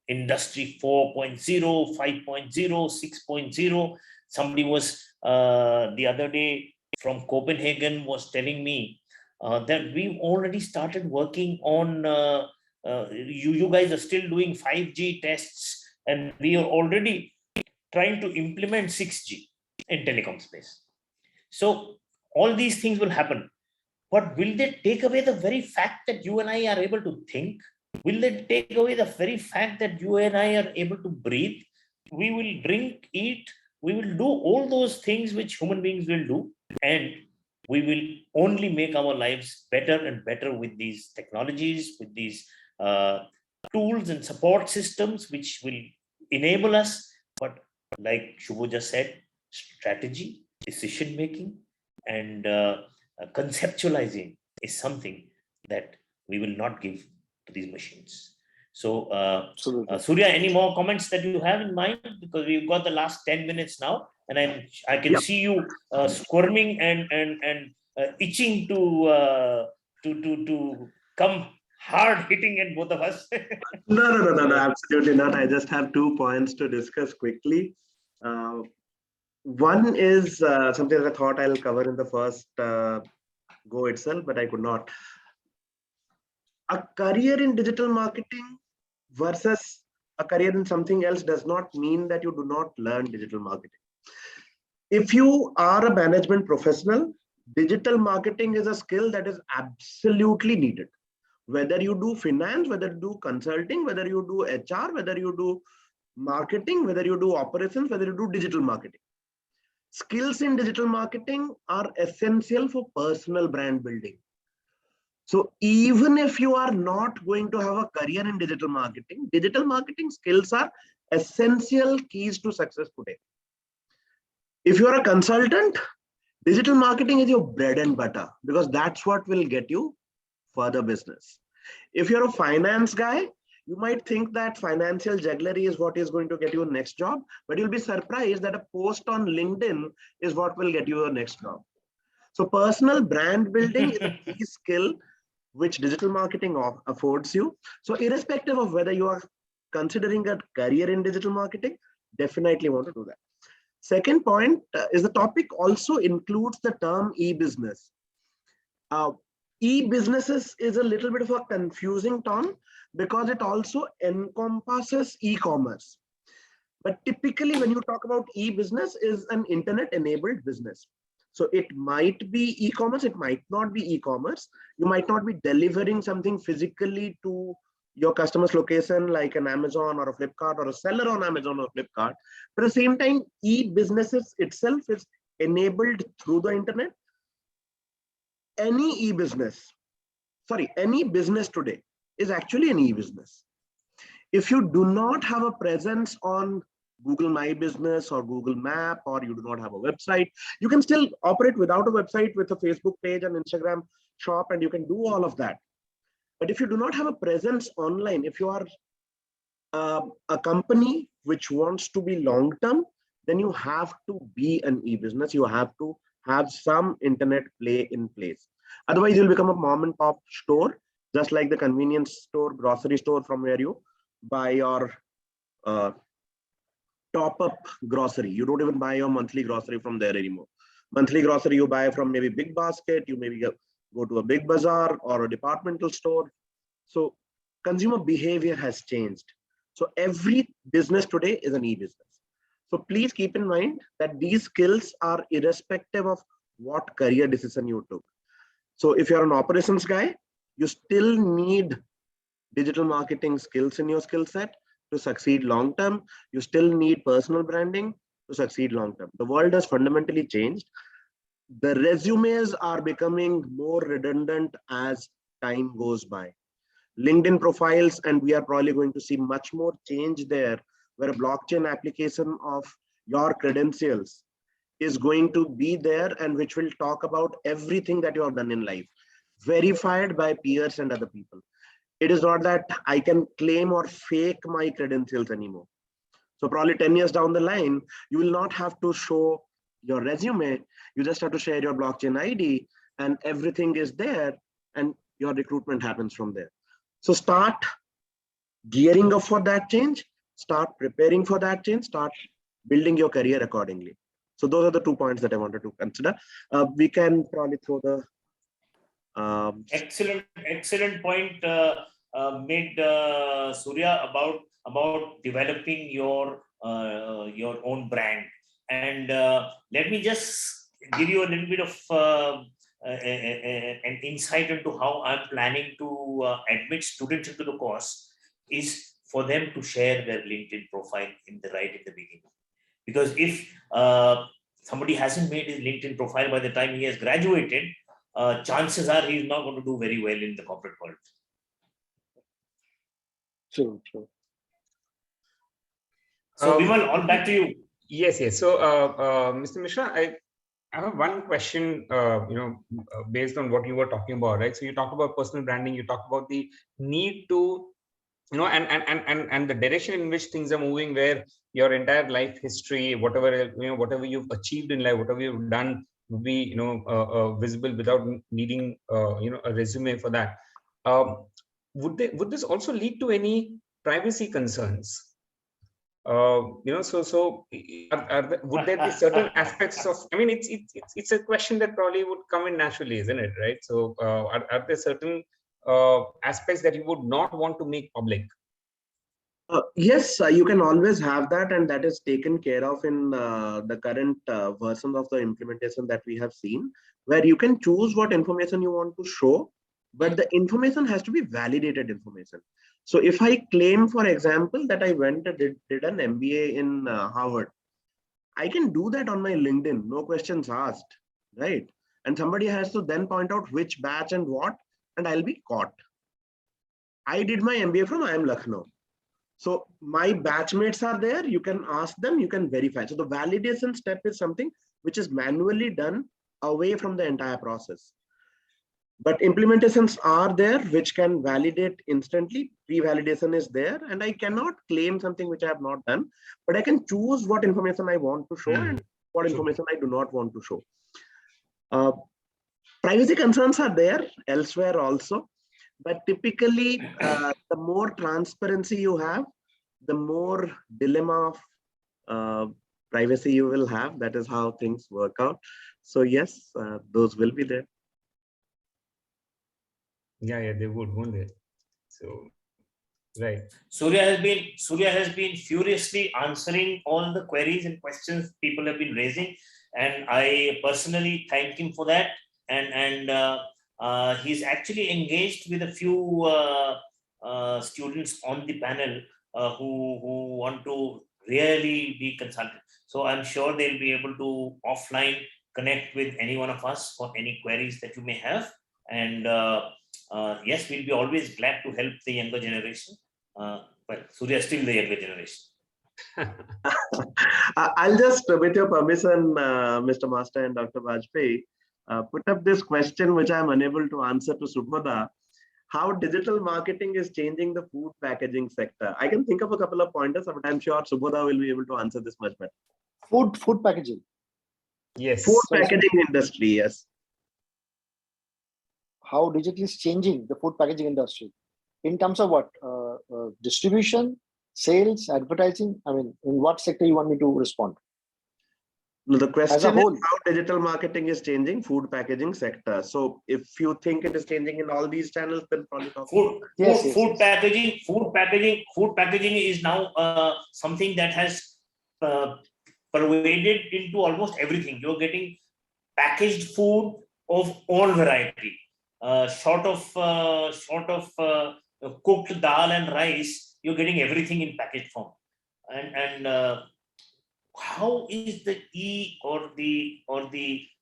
Industry 4.0, 5.0, 6.0. Somebody was the other day from Copenhagen was telling me that we've already started working on, you guys are still doing 5G tests, and we are already trying to implement 6G in telecom space. So all these things will happen. But will they take away the very fact that you and I are able to think? Will they take away the very fact that you and I are able to breathe? We will drink, eat, we will do all those things which human beings will do, and we will only make our lives better and better with these technologies, with these tools and support systems which will enable us. But like Shubho just said, strategy, decision making, and conceptualizing is something that we will not give to these machines. So Surya, any more comments that you have in mind? Because we've got the last 10 minutes now, and I can see you squirming and itching to come hard hitting at both of us. No, absolutely not. I just have 2 points to discuss quickly. One is something that I thought I'll cover in the first go itself, but I could not. A career in digital marketing versus a career in something else does not mean that you do not learn digital marketing. If you are a management professional, digital marketing is a skill that is absolutely needed. Whether you do finance, whether you do consulting, whether you do HR, whether you do marketing, whether you do operations, whether you do digital marketing. Skills in digital marketing are essential for personal brand building. So even if you are not going to have a career in digital marketing skills are essential keys to success today. If you're a consultant, digital marketing is your bread and butter because that's what will get you further business. If you're a finance guy, you might think that financial jugglery is what is going to get you a next job, but you'll be surprised that a post on LinkedIn is what will get you a next job. So personal brand building is a key skill which digital marketing affords you. So irrespective of whether you are considering a career in digital marketing, definitely want to do that. Second point is the topic also includes the term e-business. E-businesses is a little bit of a confusing term because it also encompasses e-commerce. But typically when you talk about e-business is an internet enabled business. So it might be e-commerce, it might not be e-commerce. You might not be delivering something physically to your customer's location like an Amazon or a Flipkart or a seller on Amazon or Flipkart. But at the same time, e-businesses itself is enabled through the internet. Any business today is actually an e-business. If you do not have a presence on Google My Business or Google Map, or you do not have a website, you can still operate without a website with a Facebook page and Instagram shop, and you can do all of that. But if you do not have a presence online, if you are a company which wants to be long-term, then you have to be an e-business. You have to have some internet play in place. Otherwise, you'll become a mom and pop store, just like the convenience store, grocery store from where you buy your top-up grocery. You don't even buy your monthly grocery from there anymore. Monthly grocery you buy from maybe Big Basket, you maybe go to a Big Bazaar or a departmental store. So consumer behavior has changed. So every business today is an e-business. So please keep in mind that these skills are irrespective of what career decision you took. So if you're an operations guy, you still need digital marketing skills in your skill set to succeed long term. You still need personal branding to succeed long term. The world has fundamentally changed. The resumes are becoming more redundant as time goes by. LinkedIn profiles, and we are probably going to see much more change there, where a blockchain application of your credentials is going to be there, and which will talk about everything that you have done in life, verified by peers and other people. It is not that I can claim or fake my credentials anymore. So probably 10 years down the line, you will not have to show your resume. You just have to share your blockchain ID and everything is there, and your recruitment happens from there. So start gearing up for that change, start preparing for that change, start building your career accordingly. So those are the 2 points that I wanted to consider. We can probably throw the excellent point made Surya about developing your own brand. And let me just give you a little bit of an insight into how I'm planning to admit students into the course is for them to share their LinkedIn profile in the beginning. Because if somebody hasn't made his LinkedIn profile by the time he has graduated, chances are he's not going to do very well in the corporate world. True. So Bimal, on back to you. Yes. So Mr. Mishra, I have one question, based on what you were talking about, right? So you talked about personal branding, you talked about the need to, and the direction in which things are moving, where your entire life history, whatever you've achieved in life, whatever you've done, would be, visible without needing, a resume for that. Would this also lead to any privacy concerns? Would there be certain aspects of, I mean, it's a question that probably would come in naturally, isn't it? Right. So are there certain aspects that you would not want to make public? Yes, you can always have that, and that is taken care of in the current version of the implementation that we have seen, where you can choose what information you want to show, but the information has to be validated information. So if I claim, for example, that I went and did an MBA in Harvard, I can do that on my LinkedIn, no questions asked, right? And somebody has to then point out which batch and what, and I'll be caught. I did my MBA from IIM Lucknow. So my batchmates are there. You can ask them, you can verify. So the validation step is something which is manually done away from the entire process. But implementations are there which can validate instantly. Pre-validation is there, and I cannot claim something which I have not done, but I can choose what information I want to show and what information I do not want to show. Privacy concerns are there elsewhere also, but typically the more transparency you have, the more dilemma of privacy you will have. That is how things work out. So yes, those will be there. Yeah, they would, won't they? So, right. Surya has been furiously answering all the queries and questions people have been raising, and I personally thank him for that. And he's actually engaged with a few students on the panel who want to really be consulted. So I'm sure they'll be able to offline connect with any one of us for any queries that you may have. And yes, we'll be always glad to help the younger generation. Well, Surya is still the younger generation. I'll just, with your permission, Mr. Master and Dr. Bajpai, put up this question which I'm unable to answer to Subhoda. How digital marketing is changing the food packaging sector? I can think of a couple of pointers, but I'm sure Subhoda will be able to answer this much better. Food packaging. Yes. Food packaging industry, yes. How digital is changing the food packaging industry in terms of what? Distribution, sales, advertising. I mean, in what sector you want me to respond? No, the question is how digital marketing is changing food packaging sector. So if you think it is changing in all these channels, then probably food packaging is now something that has pervaded into almost everything. You're getting packaged food of all variety. Short of cooked dal and rice, you're getting everything in packaged form. And how is the or the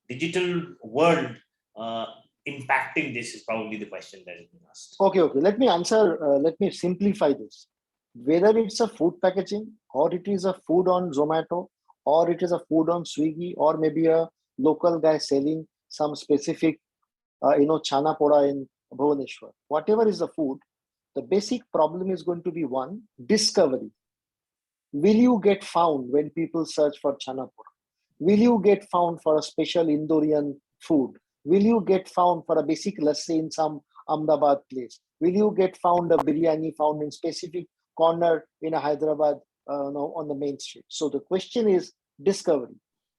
digital world impacting this is probably the question that has been asked. Okay. Let me answer. Let me simplify this. Whether it's a food packaging, or it is a food on Zomato, or it is a food on Swiggy, or maybe a local guy selling some specific chana poda in Bhubaneswar. Whatever is the food, the basic problem is going to be one, discovery. Will you get found when people search for chana poda? Will you get found for a special Indorian food? Will you get found for a basic lassi in some Ahmedabad place? Will you get found a biryani found in specific corner in a Hyderabad on the main street? So the question is discovery.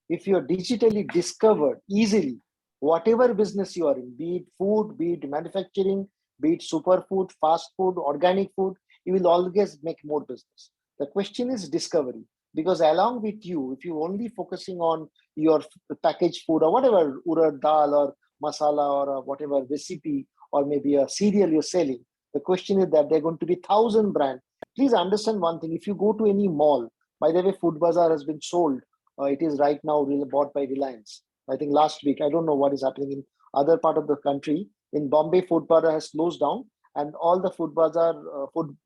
If you're digitally discovered easily, whatever business you are in, be it food, be it manufacturing, be it superfood, fast food, organic food, you will always make more business. The question is discovery, because along with you, if you're only focusing on your packaged food or whatever, urad dal or masala or whatever recipe or maybe a cereal you're selling, the question is that there are going to be 1,000 brands. Please understand one thing. If you go to any mall, by the way, Food Bazaar has been sold. It is right now bought by Reliance. I think last week, I don't know what is happening in other part of the country. In Bombay, Food Bazaar has closed down, and all the Food Bazaar food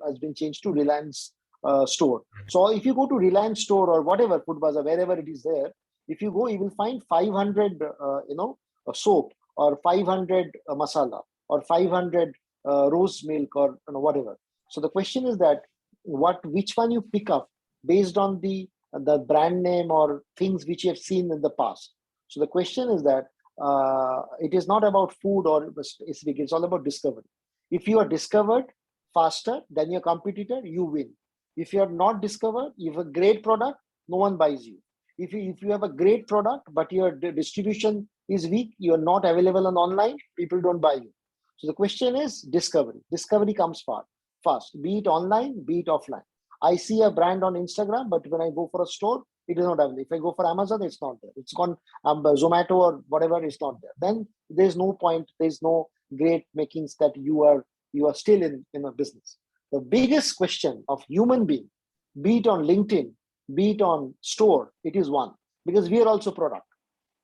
has been changed to Reliance store. So if you go to Reliance store or whatever Food Bazaar, wherever it is there, if you go, you will find 500 soap or 500 masala or 500 rose milk or whatever. So the question is that which one you pick up based on the brand name or things which you have seen in the past. So the question is that it is not about food or specific, it's all about discovery. If you are discovered faster than your competitor, you win. If you are not discovered, you have a great product, no one buys you. If you have a great product, but your distribution is weak, you are not available on online, people don't buy you. So the question is discovery. Discovery comes fast, be it online, be it offline. I see a brand on Instagram, but when I go for a store, it is not available. If I go for Amazon, it's not there. It's gone Zomato or whatever is not there. Then there's no point. There's no great makings that you are still in a business. The biggest question of human being, be it on LinkedIn, be it on store, it is one, because we are also product.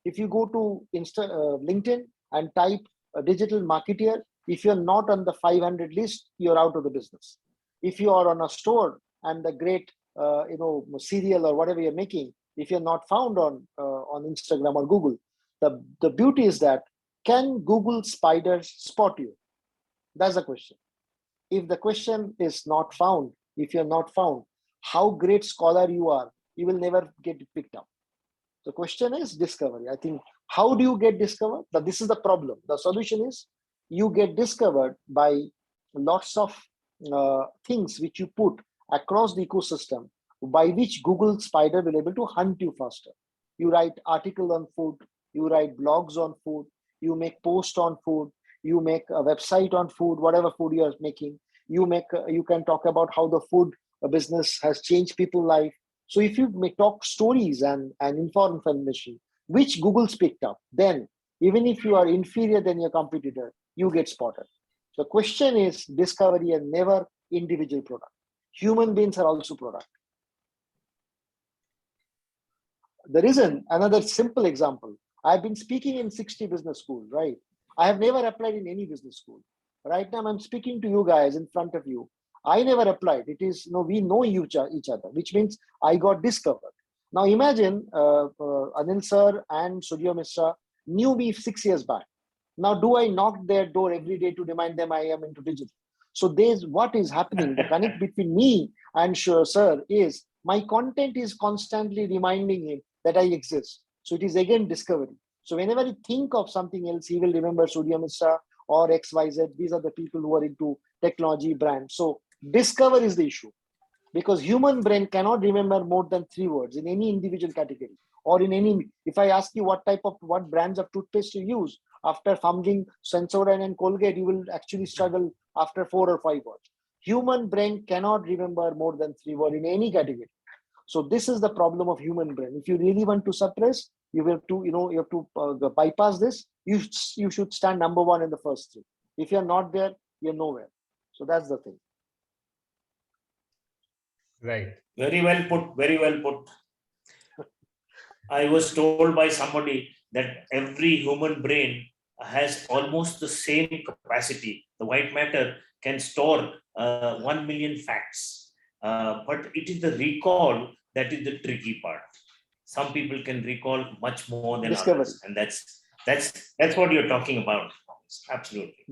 If you go to LinkedIn and type a digital marketer, if you're not on the 500 list, you're out of the business. If you are on a store and the great, cereal or whatever you're making, if you're not found on Instagram or Google, the beauty is that, can Google spiders spot you? That's the question. If the question is not found, if you're not found, how great scholar you are, you will never get picked up. The question is discovery. I think, how do you get discovered? This is the problem. The solution is, you get discovered by lots of things which you put across the ecosystem, by which Google spider will be able to hunt you faster. You write articles on food, you write blogs on food, you make posts on food, you make a website on food, whatever food you are making. You can talk about how the food business has changed people's life. So if you may talk stories and inform information, which Google's picked up, then even if you are inferior than your competitor, you get spotted. The question is discovery and never individual product. Human beings are also product. There is another simple example. I've been speaking in 60 business schools, right? I have never applied in any business school. Right now, I'm speaking to you guys in front of you. I never applied. It is, we know each other, which means I got discovered. Now imagine Anil sir and Surya Mishra knew me 6 years back. Now, do I knock their door every day to remind them I am into digital? So there's what is happening. The connect between me and sir is my content is constantly reminding him that I exist. So it is again discovery. So whenever he think of something else, he will remember Surya Mishra or XYZ. These are the people who are into technology brand. So discover is the issue, because human brain cannot remember more than 3 words in any individual category or in any. If I ask you what brands of toothpaste you use, after fumbling Sensodyne and Colgate, you will actually struggle after 4 or 5 words. Human brain cannot remember more than 3 words in any category. So this is the problem of human brain. If you really want to suppress, you have to bypass this. You should stand number 1 in the first 3. If you're not there, you're nowhere. So that's the thing. Right. Very well put. Very well put. I was told by somebody that every human brain has almost the same capacity. The white matter can store 1 million facts, but it is the recall that is the tricky part. Some people can recall much more than Discovery. others, and that's what you're talking about. Absolutely.